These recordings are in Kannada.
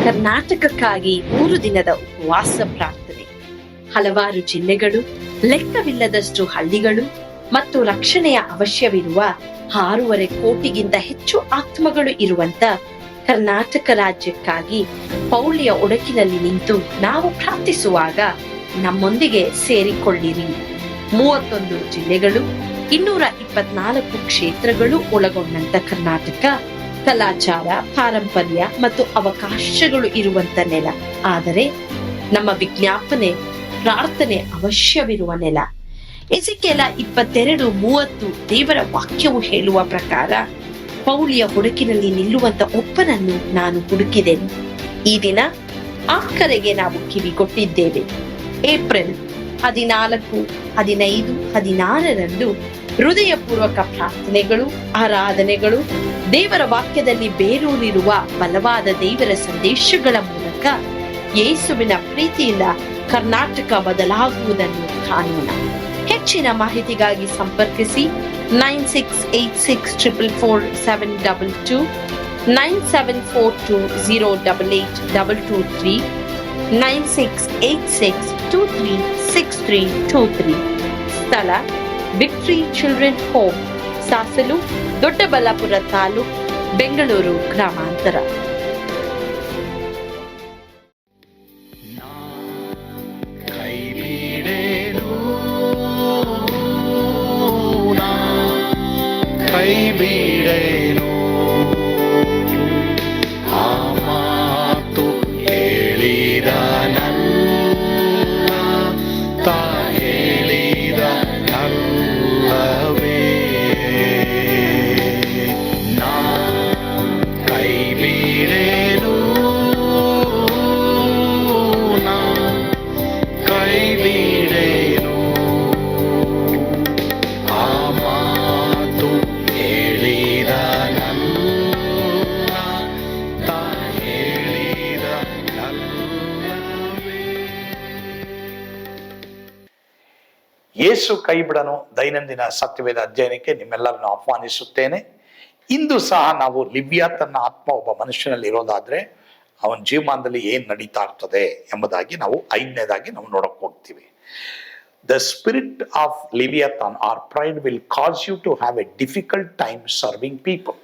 ಕರ್ನಾಟಕಕ್ಕಾಗಿ 3 ದಿನದ ಉಪವಾಸ ಪ್ರಾರ್ಥನೆ. ಹಲವಾರು ಜಿಲ್ಲೆಗಳು, ಲೆಕ್ಕವಿಲ್ಲದಷ್ಟು ಹಳ್ಳಿಗಳು ಮತ್ತು ರಕ್ಷಣೆಯ ಅವಶ್ಯವಿರುವ 6.5 ಕೋಟಿಗಿಂತ ಹೆಚ್ಚು ಆತ್ಮಗಳು ಇರುವಂತ ಕರ್ನಾಟಕ ರಾಜ್ಯಕ್ಕಾಗಿ ಪೌಳಿಯ ಒಡಕಿನಲ್ಲಿ ನಿಂತು ನಾವು ಪ್ರಾರ್ಥಿಸುವಾಗ ನಮ್ಮೊಂದಿಗೆ ಸೇರಿಕೊಳ್ಳಿರಿ. 31 ಜಿಲ್ಲೆಗಳು, 224 ಕ್ಷೇತ್ರಗಳು ಒಳಗೊಂಡಂತ ಕರ್ನಾಟಕ ಕಲಾಚಾರ, ಪಾರಂಪರ್ಯ ಮತ್ತು ಅವಕಾಶಗಳು ಇರುವಂತ ನೆಲ. ಆದರೆ ನಮ್ಮ ವಿಜ್ಞಾಪನೆ, ಪ್ರಾರ್ಥನೆ ಅವಶ್ಯವಿರುವ ನೆಲ. ಎಸೆಕಿಯೇಲ 22:30 ದೇವರ ವಾಕ್ಯವು ಹೇಳುವ ಪ್ರಕಾರ, ಪೌಳಿಯ ಹುಡುಕಿನಲ್ಲಿ ನಿಲ್ಲುವಂತ ಒಬ್ಬನನ್ನು ನಾನು ಹುಡುಕಿದೆನು. ಈ ದಿನ ಆ ಕರೆಗೆ ನಾವು ಕಿವಿಗೊಟ್ಟಿದ್ದೇವೆ. ಏಪ್ರಿಲ್ 14, 15, 16ರಂದು ಹೃದಯಪೂರ್ವಕ ಪ್ರಾರ್ಥನೆಗಳು, ಆರಾಧನೆಗಳು, ದೇವರ ವಾಕ್ಯದಲ್ಲಿ ಬೇರೂರಿರುವ ಬಲವಾದ ದೇವರ ಸಂದೇಶಗಳ ಮೂಲಕ ಯೇಸುವಿನ ಪ್ರೀತಿಯಿಂದ ಕರ್ನಾಟಕ ಬದಲಾಗುವುದನ್ನು ಕಾಣೋಣ. ಹೆಚ್ಚಿನ ಮಾಹಿತಿಗಾಗಿ ಸಂಪರ್ಕಿಸಿ 9686444722, 9742088223, 9686236323. ಸ್ಥಳ victory children home, Sasalu, Doddaballapura taluk, Bengaluru ಗ್ರಾಮಾಂತರ. ಕೈಬಿಡೇನು ಆ ಮಾತು ಹೇಳಿದ ನನ್ನ ತಾ ಹೇಳಿದ ನಲ್ಲವೇ ನಾ ಕೈಬಿಡೇನು ನಾ ಕೈಬಿಡೇನು ಆ ಮಾತು ಹೇಳಿದ ನನ್ನ ತಾ ಹೇಳಿದ ನಲ್ಲವೇ. ಯೇಸು ಕೈಬಿಡನು ದೈನಂದಿನ ಸತ್ಯವೇದ ಅಧ್ಯಯನಕ್ಕೆ ನಿಮ್ಮೆಲ್ಲರನ್ನು ಆಹ್ವಾನಿಸುತ್ತೇನೆ. ಇಂದು ಸಹ ನಾವು ಲಿವ್ಯಾತನ ಆತ್ಮ ಒಬ್ಬ ಮನುಷ್ಯನಲ್ಲಿ ಇರೋದಾದ್ರೆ ಅವನ ಜೀವಮಾನದಲ್ಲಿ ಏನ್ ನಡೀತಾ ಇರ್ತದೆ ಎಂಬುದಾಗಿ ನಾವು 5ನೇದಾಗಿ ನಾವು ನೋಡಕ್ ಹೋಗ್ತೀವಿ. The spirit of Leviathan or pride will cause you to have a difficult time serving people.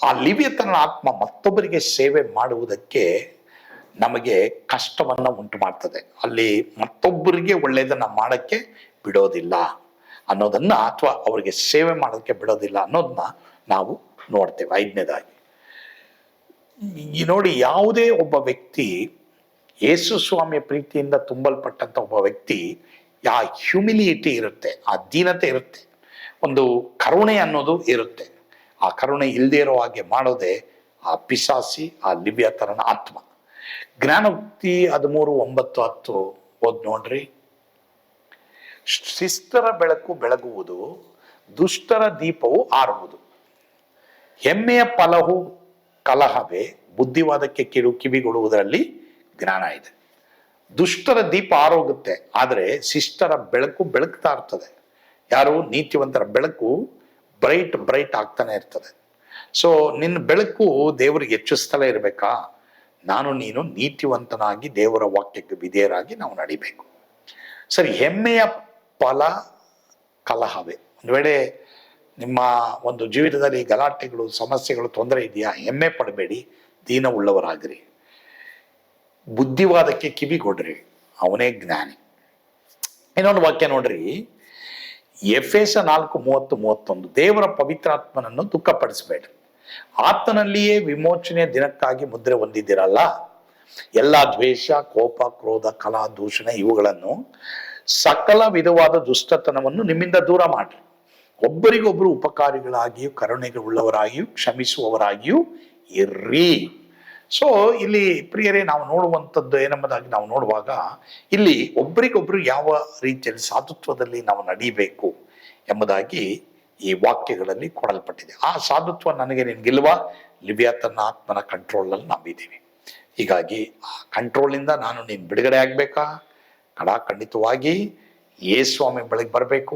ಆ ಲಿವ್ಯತನ ಆತ್ಮ ಮತ್ತೊಬ್ಬರಿಗೆ ಸೇವೆ ಮಾಡುವುದಕ್ಕೆ ನಮಗೆ ಕಷ್ಟವನ್ನ ಉಂಟು ಮಾಡ್ತದೆ. ಅಲ್ಲಿ ಮತ್ತೊಬ್ಬರಿಗೆ ಒಳ್ಳೆಯದನ್ನ ಮಾಡಕ್ಕೆ ಬಿಡೋದಿಲ್ಲ ಅನ್ನೋದನ್ನ, ಅಥವಾ ಅವರಿಗೆ ಸೇವೆ ಮಾಡೋದಕ್ಕೆ ಬಿಡೋದಿಲ್ಲ ಅನ್ನೋದನ್ನ ನಾವು ನೋಡ್ತೇವೆ 5ನೇದಾಗಿ. ಈ ನೋಡಿ, ಯಾವುದೇ ಒಬ್ಬ ವ್ಯಕ್ತಿ ಯೇಸು ಸ್ವಾಮಿಯ ಪ್ರೀತಿಯಿಂದ ತುಂಬಲ್ಪಟ್ಟಂತ ಒಬ್ಬ ವ್ಯಕ್ತಿ, ಆ ಹ್ಯೂಮಿಲಿಟಿ ಇರುತ್ತೆ, ಆ ದೀನತೆ ಇರುತ್ತೆ, ಒಂದು ಕರುಣೆ ಅನ್ನೋದು ಇರುತ್ತೆ. ಆ ಕರುಣೆ ಇಲ್ಲದೆ ಇರೋ ಹಾಗೆ ಮಾಡೋದೇ ಆ ಪಿಶಾಸಿ, ಆ ಲಿವ್ಯತನ ಆತ್ಮ. ಜ್ಞಾನೋಕ್ತಿ 13:9-10 ಓದ್ ನೋಡ್ರಿ. ಶಿಸ್ತರ ಬೆಳಕು ಬೆಳಗುವುದು, ದುಷ್ಟರ ದೀಪವು ಆರುವುದು. ಹೆಮ್ಮೆಯ ಫಲವು ಕಲಹವೇ, ಬುದ್ಧಿವಾದಕ್ಕೆ ಕಿವಿಗೊಡುವುದರಲ್ಲಿ ಜ್ಞಾನ ಇದೆ. ದುಷ್ಟರ ದೀಪ ಆರೋಗುತ್ತೆ, ಆದರೆ ಶಿಷ್ಟರ ಬೆಳಕು ಬೆಳಗ್ತಾ ಇರ್ತದೆ. ಯಾರು? ನೀತಿವಂತರ ಬೆಳಕು ಬ್ರೈಟ್ ಆಗ್ತಾನೆ ಇರ್ತದೆ. ಸೊ ನಿನ್ನ ಬೆಳಕು ದೇವರಿಗೆ ಹೆಚ್ಚಿಸ್ತಲೇ ಇರಬೇಕಾ? ನಾನು ನೀನು ನೀತಿವಂತನಾಗಿ ದೇವರ ವಾಕ್ಯಕ್ಕೆ ವಿಧೇಯರಾಗಿ ನಾವು ನಡಿಬೇಕು. ಸರಿ, ಹೆಮ್ಮೆಯ ಫಲ ಕಲಹವೇ. ಒಂದು ವೇಳೆ ನಿಮ್ಮ ಒಂದು ಜೀವಿತದಲ್ಲಿ ಗಲಾಟೆಗಳು, ಸಮಸ್ಯೆಗಳು, ತೊಂದರೆ ಇದೆಯಾ? ಹೆಮ್ಮೆ ಪಡಬೇಡಿ, ದೀನ ಉಳ್ಳವರಾಗ್ರಿ. ಬುದ್ಧಿವಾದಕ್ಕೆ ಕಿವಿಗೊಡ್ರಿ, ಅವನೇ ಜ್ಞಾನಿ. ಇನ್ನೊಂದು ವಾಕ್ಯ ನೋಡ್ರಿ, ಎಫೆಸ 4:30-31. ದೇವರ ಪವಿತ್ರಾತ್ಮನನ್ನು ದುಃಖಪಡಿಸಬೇಡ್ರಿ, ಆತನಲ್ಲಿಯೇ ವಿಮೋಚನೆಯ ದಿನಕ್ಕಾಗಿ ಮುದ್ರೆ ಹೊಂದಿದ್ದೀರಲ್ಲ. ಎಲ್ಲ ದ್ವೇಷ, ಕೋಪ, ಕ್ರೋಧ, ಕಲಹ, ದೂಷಣೆ ಇವುಗಳನ್ನು, ಸಕಲ ವಿಧವಾದ ದುಷ್ಟತನವನ್ನು ನಿಮ್ಮಿಂದ ದೂರ ಮಾಡ್ರಿ. ಒಬ್ಬರಿಗೊಬ್ಬರು ಉಪಕಾರಿಗಳಾಗಿಯೂ ಕರುಣೆಗಳುಳ್ಳವರಾಗಿಯೂ ಕ್ಷಮಿಸುವವರಾಗಿಯೂ ಇರ್ರಿ. ಸೊ ಇಲ್ಲಿ ಪ್ರಿಯರೇ, ನಾವು ನೋಡುವಂಥದ್ದು ಏನೆಂಬುದಾಗಿ ನಾವು ನೋಡುವಾಗ, ಇಲ್ಲಿ ಒಬ್ಬರಿಗೊಬ್ರು ಯಾವ ರೀತಿಯಲ್ಲಿ ಸಾಧುತ್ವದಲ್ಲಿ ನಾವು ನಡೀಬೇಕು ಎಂಬುದಾಗಿ ಈ ವಾಕ್ಯಗಳಲ್ಲಿ ಕೊಡಲ್ಪಟ್ಟಿದೆ. ಆ ಸಾಧುತ್ವ ನನಗೆ ನಿನ್ಗಿಲ್ವಾ? ಲಿವ್ಯಾತನ ಆತ್ಮನ ಕಂಟ್ರೋಲಲ್ಲಿ ನಾವಿದ್ದೀವಿ. ಹೀಗಾಗಿ ಆ ಕಂಟ್ರೋಲಿಂದ ನಾನು ನೀನು ಬಿಡುಗಡೆ ಆಗ್ಬೇಕಾ? ಖಂಡಿತವಾಗಿ ಯೇಸು ಸ್ವಾಮಿ ಬಳಿಗೆ ಬರಬೇಕು.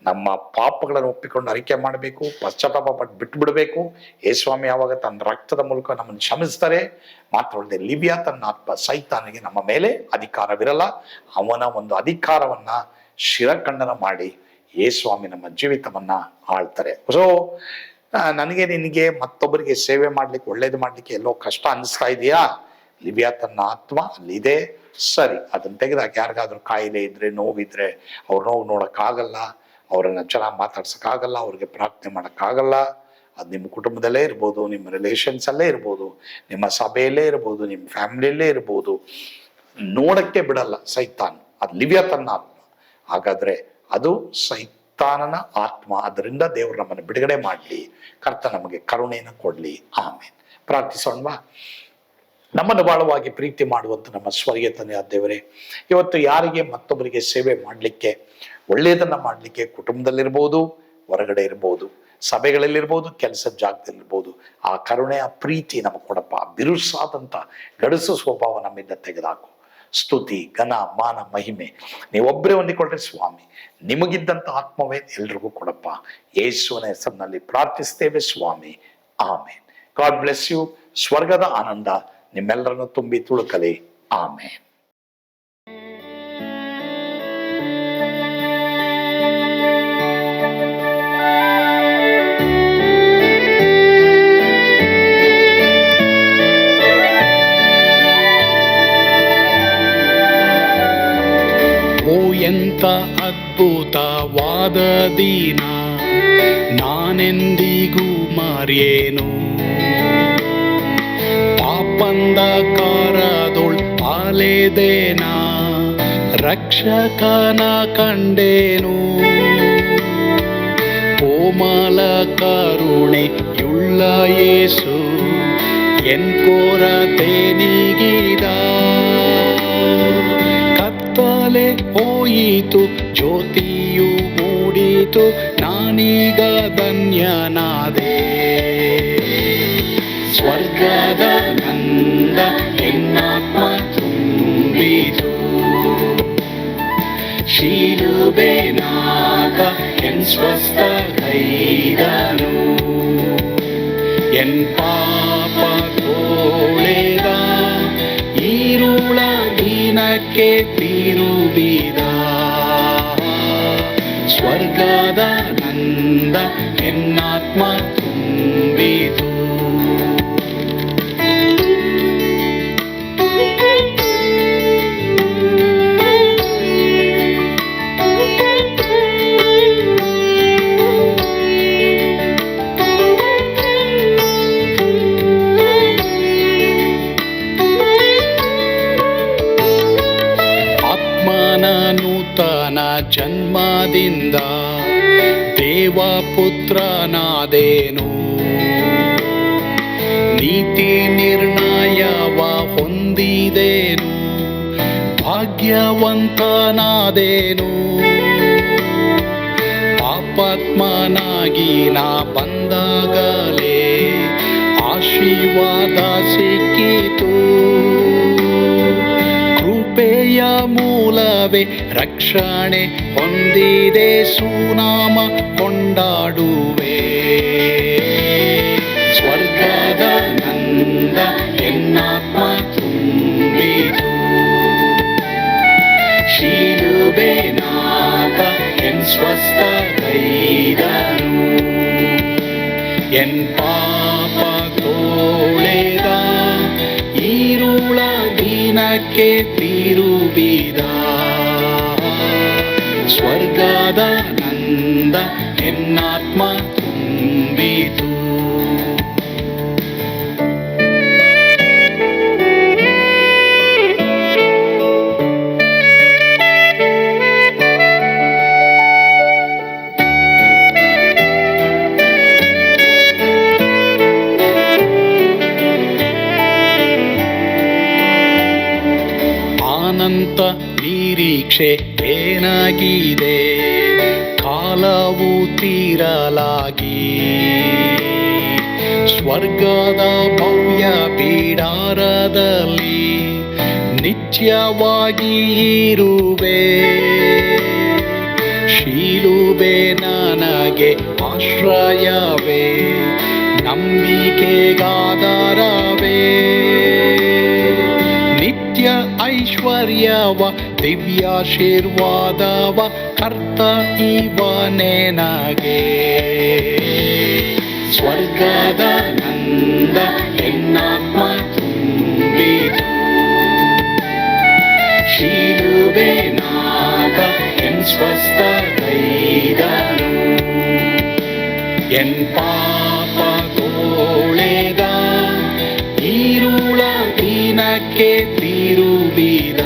ನಮ್ಮ ಪಾಪಗಳನ್ನು ಒಪ್ಪಿಕೊಂಡು ಅರಿಕೆ ಮಾಡಬೇಕು, ಪಶ್ಚಾತ್ತಾಪ ಪಟ್ಟು ಬಿಟ್ಟು ಬಿಡಬೇಕು. ಯೇಸುಸ್ವಾಮಿ ಯಾವಾಗ ತನ್ನ ರಕ್ತದ ಮೂಲಕ ನಮ್ಮನ್ನು ಕ್ಷಮಿಸ್ತಾರೆ. ಮಾತ್ರವಲ್ಲದೆ ಲಿವ್ಯಾ ತನ್ನ ಆತ್ಮ ಸೈತಾನಿಗೆ ನಮ್ಮ ಮೇಲೆ ಅಧಿಕಾರವಿರಲ್ಲ. ಅವನ ಒಂದು ಅಧಿಕಾರವನ್ನ ಶಿರಖಂಡನ ಮಾಡಿ ಯೇಸುಸ್ವಾಮಿ ನಮ್ಮ ಜೀವಿತವನ್ನ ಆಳ್ತಾರೆ. ಸೊ ನನಗೆ ನಿನಗೆ ಮತ್ತೊಬ್ಬರಿಗೆ ಸೇವೆ ಮಾಡ್ಲಿಕ್ಕೆ, ಒಳ್ಳೇದು ಮಾಡ್ಲಿಕ್ಕೆ ಎಲ್ಲೋ ಕಷ್ಟ ಅನಿಸ್ತಾ ಇದೆಯಾ? ಲಿವ್ಯಾ ತನ್ನ ಆತ್ಮ ಅಲ್ಲಿದೆ, ಸರಿ. ಅದನ್ನ ತೆಗೆದಾಗ ಯಾರಿಗಾದ್ರೂ ಕಾಯಿಲೆ ಇದ್ರೆ, ನೋವಿದ್ರೆ, ಅವ್ರ ನೋವು ನೋಡಕ್ಕಾಗಲ್ಲ, ಅವರನ್ನ ಚೆನ್ನಾಗಿ ಮಾತಾಡ್ಸಕ್ಕಾಗಲ್ಲ, ಅವ್ರಿಗೆ ಪ್ರಾರ್ಥನೆ ಮಾಡೋಕ್ಕಾಗಲ್ಲ. ಅದು ನಿಮ್ಮ ಕುಟುಂಬದಲ್ಲೇ ಇರ್ಬೋದು, ನಿಮ್ಮ ರಿಲೇಷನ್ಸ್ ಅಲ್ಲೇ ಇರ್ಬೋದು, ನಿಮ್ಮ ಸಭೆಯಲ್ಲೇ ಇರ್ಬೋದು, ನಿಮ್ಮ ಫ್ಯಾಮಿಲಿಯಲ್ಲೇ ಇರ್ಬೋದು. ನೋಡಕ್ಕೆ ಬಿಡಲ್ಲ ಸೈತಾನ್. ಅದು ಲಿವ್ಯಾ ತನ್ನ ಆತ್ಮ. ಹಾಗಾದ್ರೆ ಅದು ಸೈತಾನನ ಆತ್ಮ. ಅದರಿಂದ ದೇವರು ನಮ್ಮನ್ನು ಬಿಡುಗಡೆ ಮಾಡಲಿ, ಕರ್ತ ನಮಗೆ ಕರುಣೆಯನ್ನು ಕೊಡ್ಲಿ. ಆಮೇಲೆ ಪ್ರಾರ್ಥಿಸೋಣವಾ? ನಮ್ಮನ್ನು ಬಾಳವಾಗಿ ಪ್ರೀತಿ ಮಾಡುವಂತ ನಮ್ಮ ಸ್ವರ್ಗೀಯ ತಂದೆಯಾದ ದೇವರೇ, ಇವತ್ತು ಯಾರಿಗೆ ಮತ್ತೊಬ್ಬರಿಗೆ ಸೇವೆ ಮಾಡಲಿಕ್ಕೆ, ಒಳ್ಳೆಯದನ್ನ ಮಾಡಲಿಕ್ಕೆ, ಕುಟುಂಬದಲ್ಲಿರ್ಬೋದು, ಹೊರಗಡೆ ಇರ್ಬೋದು, ಸಭೆಗಳಲ್ಲಿರ್ಬೋದು, ಕೆಲಸದ ಜಾಗದಲ್ಲಿರ್ಬೋದು, ಆ ಕರುಣೆ, ಆ ಪ್ರೀತಿ ನಮಗೆ ಕೊಡಪ್ಪ. ಬಿರುಸಾದಂತ ಗಡಸು ಸ್ವಭಾವ ನಮ್ಮಿಂದ ತೆಗೆದಾಕು. ಸ್ತುತಿ, ಘನ, ಮಾನ, ಮಹಿಮೆ ನೀವೊಬ್ಬರೇ ಹೊಂದಿಕೊಳ್ಳ್ರಿ ಸ್ವಾಮಿ. ನಿಮಗಿದ್ದಂತ ಆತ್ಮವೇ ಎಲ್ರಿಗೂ ಕೊಡಪ್ಪ. ಯೇಸುವಿನ ಹೆಸರಿನಲ್ಲಿ ಪ್ರಾರ್ಥಿಸ್ತೇವೆ ಸ್ವಾಮಿ. ಆಮೇನ್. God bless you. ಸ್ವರ್ಗದ ಆನಂದ ನಿಮ್ಮೆಲ್ಲರನ್ನು ತುಂಬಿ ತುಳುಕಲಿ. ಆಮೇನ್. ಓ ಎಂತ ಅದ್ಭುತವಾದ ದಿನ, ನಾನೆಂದಿಗೂ ಮರೆಯೇನು. ಪಾಪಂಧಕಾರದೊಳ್ ಅಲೆದೇನ, ರಕ್ಷಕನ ಕಂಡೇನು. ಕೋಮಲ ಕರುಣೆಯುಳ್ಳ ಯೇಸು ಎನ್ ಕೊರತೆ ನೀಗಿದ. ಕತ್ತಲೆ ಹೋಯಿತು, ಜ್ಯೋತಿಯು ಮೂಡಿತು, ನಾನೀಗ ಧನ್ಯನಾದೆ. ಸ್ವರ್ಗದ ನಂದ ಎನ್ನಾತ್ಮ ತುಂಬಿತು, ಶಿಲುಬೆನಾಥ ಎನ್ ಸ್ವಸ್ಥ ಕೈದನು. ಎನ್ ಪಾಪ ತೋಳೆದ, ಈರುಳ ದಿನಕ್ಕೆ ತಿರುಗಿದ. ಸ್ವರ್ಗದ ನಂದ ಎನ್ನಾತ್ಮ ತುಂಬಿತು. ನೂತನ ಜನ್ಮದಿಂದ ದೇವಪುತ್ರನಾದೇನು. ನೀತಿ ನಿರ್ಣಯವ ಹೊಂದಿದೇನು, ಭಾಗ್ಯವಂತನಾದೇನು. ಪಾಪಾತ್ಮನಾಗಿ ನಾ ಬಂದಾಗಲೇ ಆಶೀರ್ವಾದ ಸಿಕ್ಕಿತು. ಕೃಪೆಯ ಮೂಲವೇ ರಕ್ಷಣೆ ಹೊಂದಿದೆ, ಸುನಾಮ ಕೊಂಡಾಡುವೆ. ಸ್ವರ್ಗದ ನಂದ ಎನ್ನಾತ್ಮ ತುಂಬಿತು, ಶಿಲುಬೆನಾಥ ಎನ್ ಸ್ವಸ್ಥ ಕೈದನು. ಎನ್ ಪಾಪ ತೋಳೆದ, ಈರುಳ ದಿನಕ್ಕೆ ತಿರುಗಿದ. ಸ್ವರ್ಗದ ನಂದ ಎನ್ನಾತ್ಮ ತುಂಬಿತು. ಅನಂತ ನಿರೀಕ್ಷೆ ಏನಾಗಿದೆ, ಕಾಲವು ತೀರಲಾಗಿ. ಸ್ವರ್ಗದ ಭವ್ಯ ಬಿಡಾರದಲ್ಲಿ ನಿತ್ಯವಾಗಿ ಇರುವೆ. ಶಿಲುಬೆ ನನಗೆ ಆಶ್ರಯವೇ, ನಂಬಿಕೆಗಾಧಾರವೇ. ನಿತ್ಯ ಐಶ್ವರ್ಯವ ದಿವ್ಯಾಶೀರ್ವಾದವ ಕರ್ತ ಇವನೇ ನಗೆ. ಸ್ವರ್ಗದ ನಂದ ಎನ್ನಾತ್ಮ ತುಂಬಿತು, ಶಿಲುಬೆ ನಾದ ಎನ್ ಸ್ವಸ್ಥಗೈದನು. ಎನ್ ಪಾಪ ತೋಳೆದ, ಈರುಳ ದಿನಕ್ಕೆ ತಿರುಬಿದ,